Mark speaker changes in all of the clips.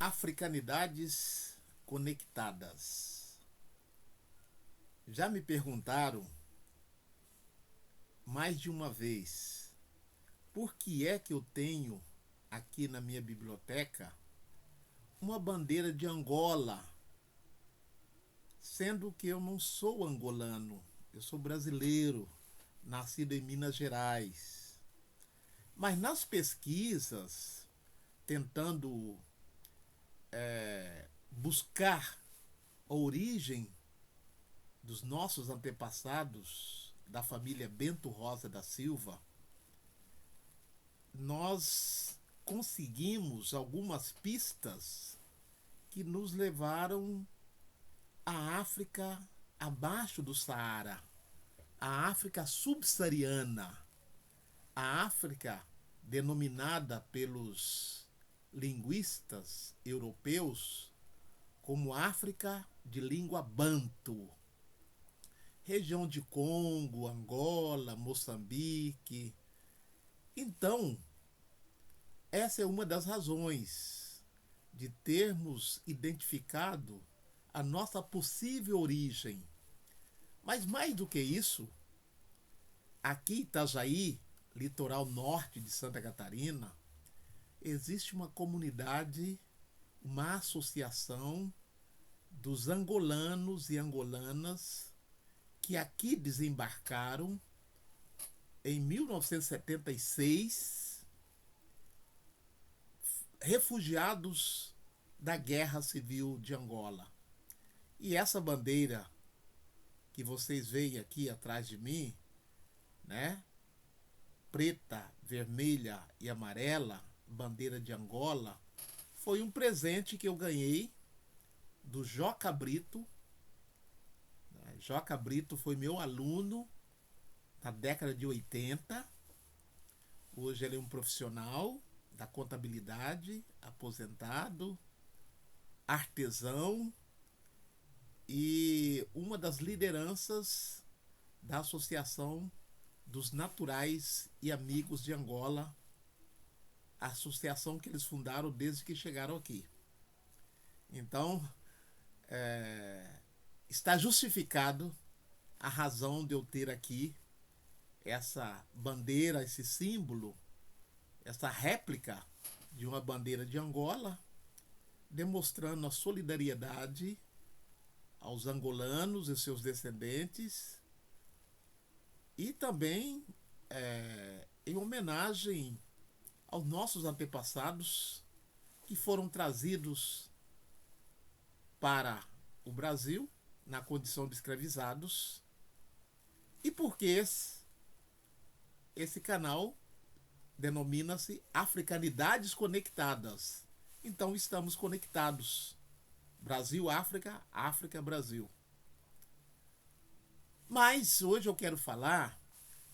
Speaker 1: Africanidades conectadas. Já me perguntaram mais de uma vez por que é que eu tenho aqui na minha biblioteca uma bandeira de Angola, sendo que eu não sou angolano, eu sou brasileiro, nascido em Minas Gerais. Mas nas pesquisas, tentando buscar a origem dos nossos antepassados da família Bento Rosa da Silva, nós conseguimos algumas pistas que nos levaram à África abaixo do Saara, a África subsaariana, a África denominada pelos linguistas europeus como África de língua banto, região de Congo, Angola, Moçambique. Então, essa é uma das razões de termos identificado a nossa possível origem. Mas mais do que isso, aqui em Itajaí, litoral norte de Santa Catarina, existe uma comunidade, uma associação dos angolanos e angolanas que aqui desembarcaram em 1976, refugiados da Guerra Civil de Angola. E essa bandeira que vocês veem aqui atrás de mim, né? Preta, vermelha e amarela, bandeira de Angola, foi um presente que eu ganhei do Joca Brito. Joca Brito foi meu aluno na década de 80. Hoje ele é um profissional da contabilidade, aposentado, artesão e uma das lideranças da Associação dos Naturais e Amigos de Angola, a associação que eles fundaram desde que chegaram aqui. Então, está justificado a razão de eu ter aqui essa bandeira, esse símbolo, essa réplica de uma bandeira de Angola, demonstrando a solidariedade aos angolanos e seus descendentes, e também em homenagem aos nossos antepassados que foram trazidos para o Brasil na condição de escravizados, e porque esse canal denomina-se Africanidades Conectadas. Então estamos conectados. Brasil, África, África, Brasil. Mas hoje eu quero falar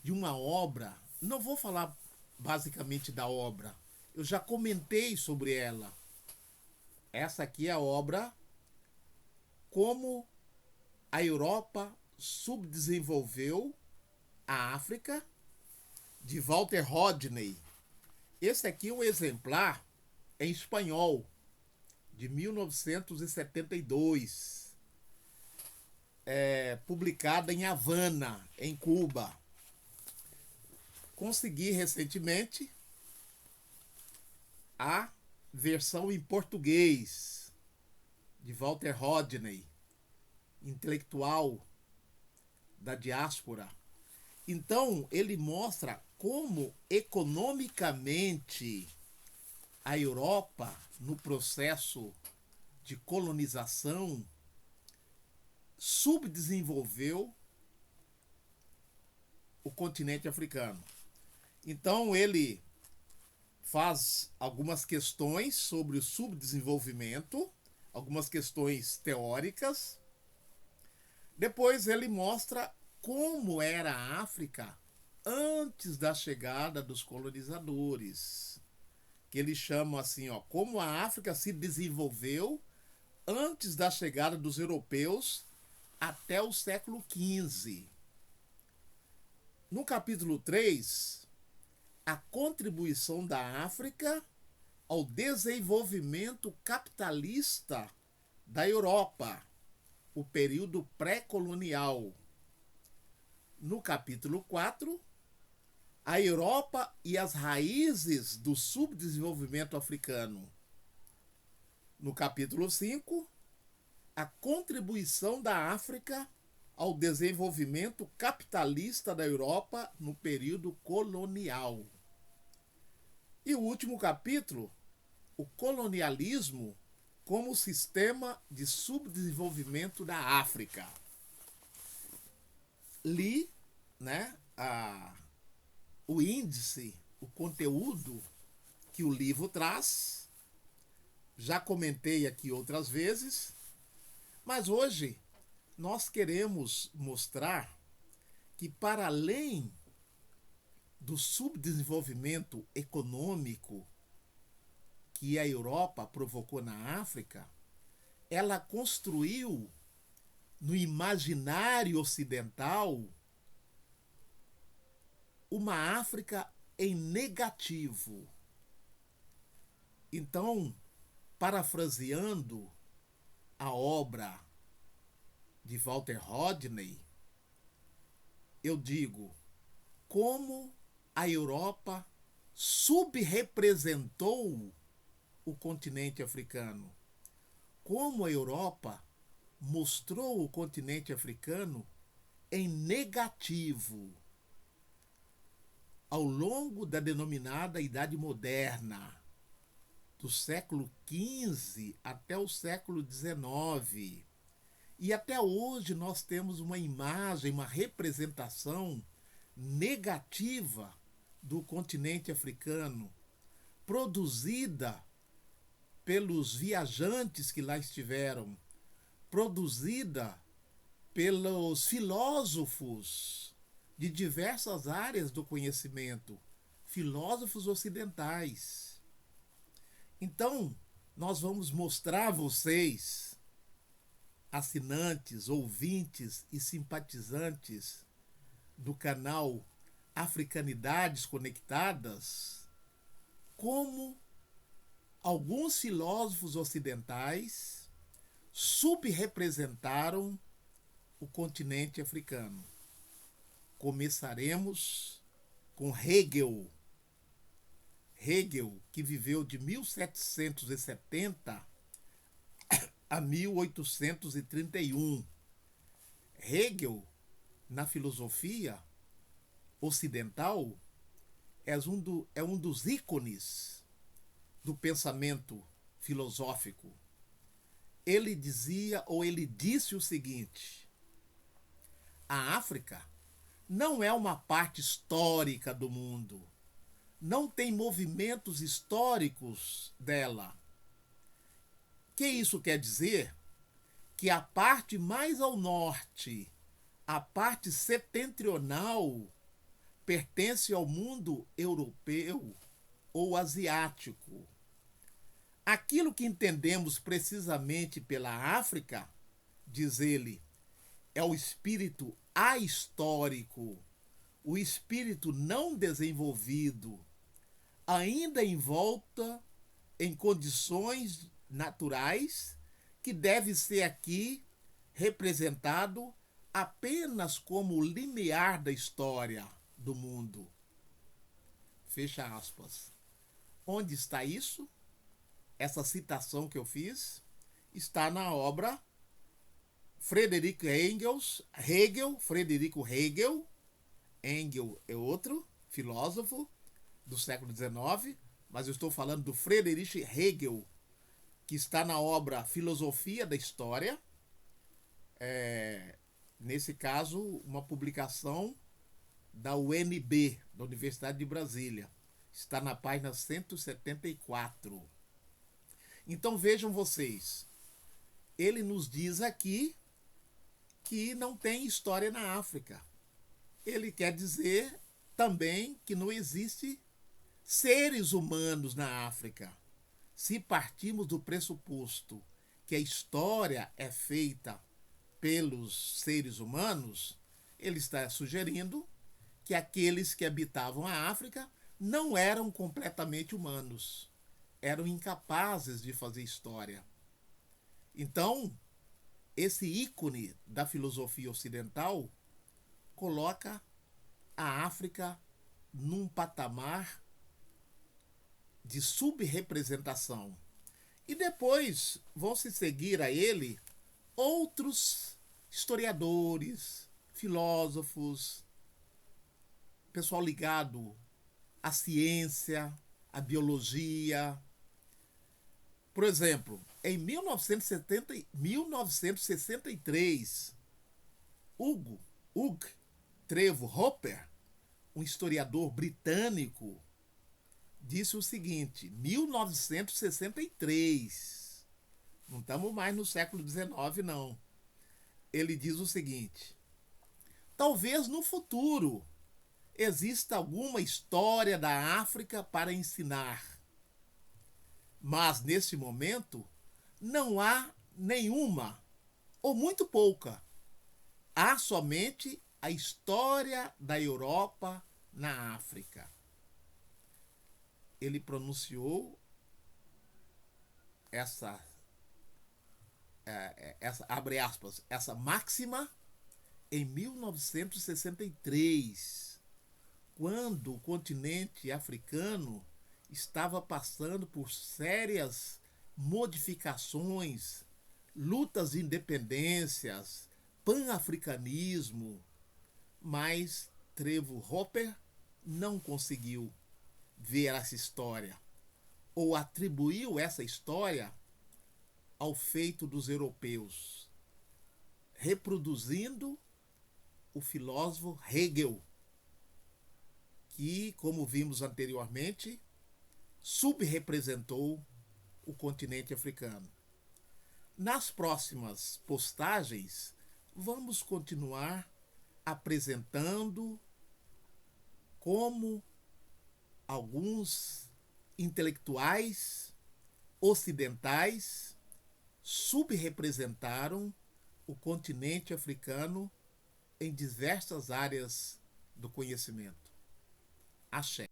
Speaker 1: de uma obra, não vou falar basicamente da obra, eu já comentei sobre ela. Essa aqui é a obra Como a Europa Subdesenvolveu a África, de Walter Rodney. Esse aqui é um exemplar em espanhol, de 1972, publicada em Havana, em Cuba. Consegui recentemente a versão em português de Walter Rodney, intelectual da diáspora. Então, ele mostra como economicamente a Europa, no processo de colonização, subdesenvolveu o continente africano. Então, ele faz algumas questões sobre o subdesenvolvimento, algumas questões teóricas. Depois ele mostra como era a África antes da chegada dos colonizadores, que eles chamam assim, como a África se desenvolveu antes da chegada dos europeus até o século XV. No capítulo 3, a contribuição da África ao desenvolvimento capitalista da Europa, o período pré-colonial. No capítulo 4, a Europa e as raízes do subdesenvolvimento africano. No capítulo 5, a contribuição da África ao desenvolvimento capitalista da Europa no período colonial. E o último capítulo, o colonialismo como sistema de subdesenvolvimento da África. Li, o índice, o conteúdo que o livro traz. Já comentei aqui outras vezes, mas hoje nós queremos mostrar que, para além do subdesenvolvimento econômico que a Europa provocou na África, ela construiu no imaginário ocidental uma África em negativo. Então, parafraseando a obra de Walter Rodney, eu digo: como a Europa subrepresentou o continente africano, como a Europa mostrou o continente africano em negativo ao longo da denominada Idade Moderna, do século XV até o século XIX. E até hoje nós temos uma imagem, uma representação negativa do continente africano, produzida pelos viajantes que lá estiveram, produzida pelos filósofos de diversas áreas do conhecimento, filósofos ocidentais. Então, nós vamos mostrar a vocês, assinantes, ouvintes e simpatizantes do canal Africanidades Conectadas, como alguns filósofos ocidentais subrepresentaram o continente africano. Começaremos com Hegel. Hegel, que viveu de 1770 a 1831. Hegel, na filosofia ocidental, é um dos ícones do pensamento filosófico. Ele dizia, ou ele disse o seguinte: a África não é uma parte histórica do mundo, não tem movimentos históricos dela. Que isso quer dizer? Que a parte mais ao norte, a parte setentrional, pertence ao mundo europeu ou asiático. Aquilo que entendemos precisamente pela África, diz ele, é o espírito ahistórico, o espírito não desenvolvido, ainda envolta em condições naturais, que deve ser aqui representado apenas como o limiar da história do mundo. Fecha aspas. Onde está isso? Essa citação que eu fiz está na obra Frederico Hegel. Engel é outro filósofo do século XIX, mas eu estou falando do Friedrich Hegel, que está na obra Filosofia da História. Nesse caso, uma publicação da UNB, da Universidade de Brasília. Está na página 174. Então vejam vocês, ele nos diz aqui que não tem história na África. Ele quer dizer também que não existe seres humanos na África. Se partimos do pressuposto que a história é feita pelos seres humanos, ele está sugerindo que aqueles que habitavam a África não eram completamente humanos. eram incapazes de fazer história. Então, esse ícone da filosofia ocidental coloca a África num patamar de subrepresentação. E depois vão se seguir a ele outros historiadores, filósofos, pessoal ligado à ciência, à biologia. Por exemplo, em 1963, Hugh Trevor Hopper, um historiador britânico, disse o seguinte, 1963, não estamos mais no século XIX, não. Ele diz o seguinte: talvez no futuro exista alguma história da África para ensinar, mas neste momento não há nenhuma, ou muito pouca. Há somente a história da Europa na África. Ele pronunciou abre aspas, essa máxima em 1963, quando o continente africano estava passando por sérias modificações, lutas de independências, pan-africanismo, mas Trevor Hopper não conseguiu ver essa história, ou atribuiu essa história ao feito dos europeus, reproduzindo o filósofo Hegel, que, como vimos anteriormente, subrepresentou o continente africano. Nas próximas postagens, vamos continuar apresentando como alguns intelectuais ocidentais subrepresentaram o continente africano em diversas áreas do conhecimento. Axé.